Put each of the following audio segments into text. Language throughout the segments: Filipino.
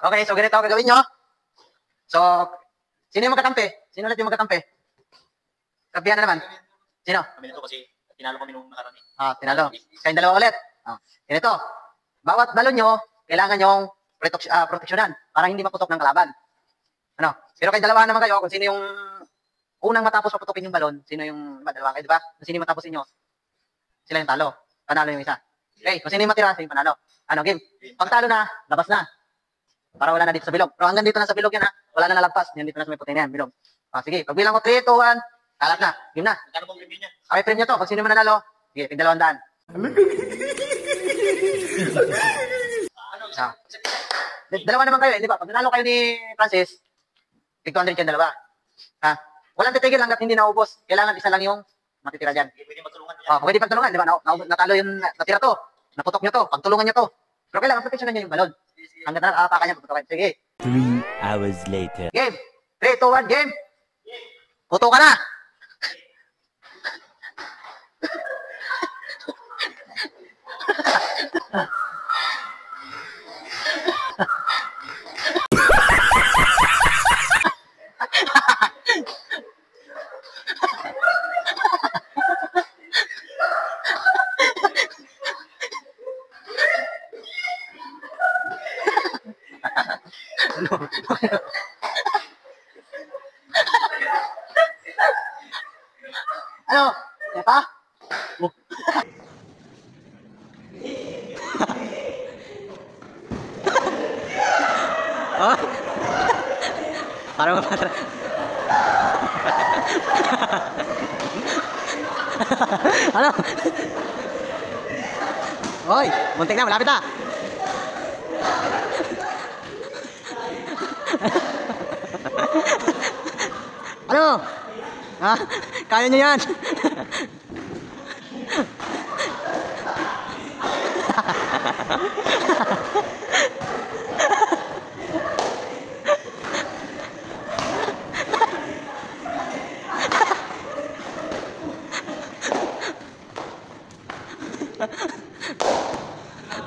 Okay, so ganito ang gagawin nyo. So, sino yung magkakampi? Sino ulit yung magkakampi? Kampihan na naman. Sino? Kami nito kasi tinalo kami nung nakaraan eh. Tinalo. Kayong dalawa ulit. Ganito. Bawat balon nyo, kailangan yung proteksyonan para hindi maputok ng kalaban. Ano? Pero kayong dalawa naman kayo, kung sino yung unang matapos maputokin yung balon, sino yung dalawa kayo, di ba? Kung sino yung matapos inyo, sila yung talo. Panalo yung isa. Okay, kung sino yung matira, sino yung panalo. Ano, game? Pag talo na, labas na. Para wala na dito sa bilog. Pero hanggang dito na sa bilog yan ha. Wala na nalagpas. Yan dito na sa may puti na yan, bilog. Sige, pag bilang ko 3, 2, 1, kalat na. Game na. Magkano pong premium niya? Okay, premium to. Pag sino man nanalo, sige, tig 200. Dalawa naman kayo, di ba? Pag nanalo kayo ni Francis, tig 200 yan dalawa. Walang titigil hanggat hindi naubos. Kailangan isa lang yung matitira dyan. Pwede magtulungan yan. Pwede pagtulungan, di ba? Natalo yung natira to. Naputok nyo to. Pagtulungan nyo to. Pero kailangan proteksyonan nyo yung balon. Hanggang nakakapakan niya, putukan. Sige. 3 hours later. Game. 3, 2, 1, game. Puto ka na. Ano? Epa? Parang mapatra. Ano? Hoy, muntik na, malapit na. Ano? Kaya niyo yan.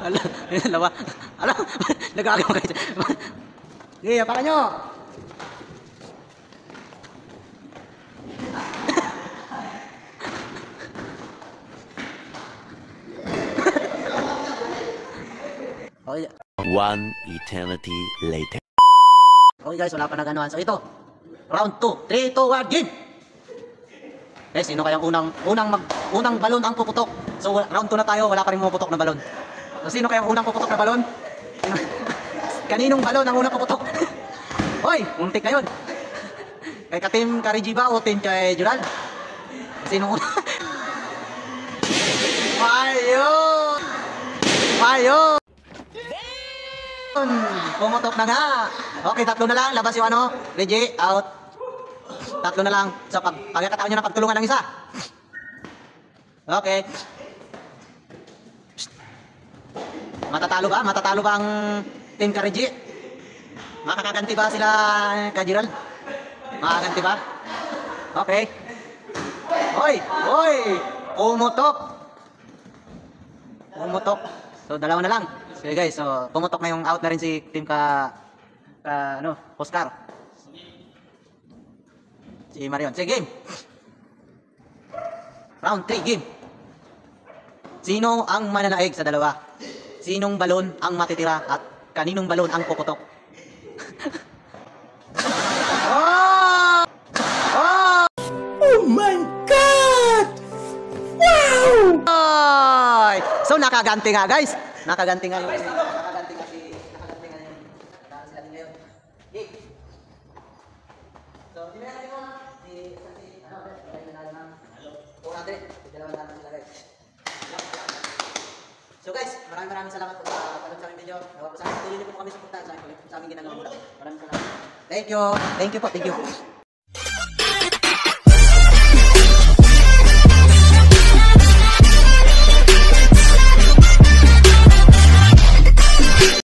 Ala, yun dalawa. Ala, nagkagawa kayo. Sige, apakan nyo. One eternity later. Okay guys, wala pa nag-anuhan. So ito, round 2. 3, 2, 1, game! Eh, sino kayang unang balon ang puputok? So round 2 na tayo, wala pa rin puputok na balon. So sino kayang unang puputok na balon? Kaninong balon ang unang puputok? Hoy, muntik kayo. Kay ka-team Kariji ba o team kay Jural? Sino una? Ayun! Ayun! Pumutok na nga. Okay, 3 na lang. Labas yung ano. Reggie, out. 3 na lang. So, pagkakataon nyo na pagtulungan ng isa. Okay. Matatalo ba? Matatalo ba ang team ka, Reggie? Makakaganti ba sila kay Gerald? Makakaganti ba? Okay. Hoy! Hoy! Pumutok. Pumutok. So, 2 na lang. Okay guys, so pumutok na yung out na rin si team Oscar. Si Marion. Sige, game. Round 3, game. Sino ang mananaig sa dalawa? Sinong balon ang matitira at kaninong balon ang puputok? Oh! Oh! Oh my God! Wow! So nakaganti nga guys. Nakaganti nga yung sila din ngayon. So, di ba natin mo? So guys, maraming salamat po sa panood sa aming video. Sana tuloy niyo po kami suportahan sa aming ginagawa. Maraming salamat. Thank you. Thank you po. Thank you.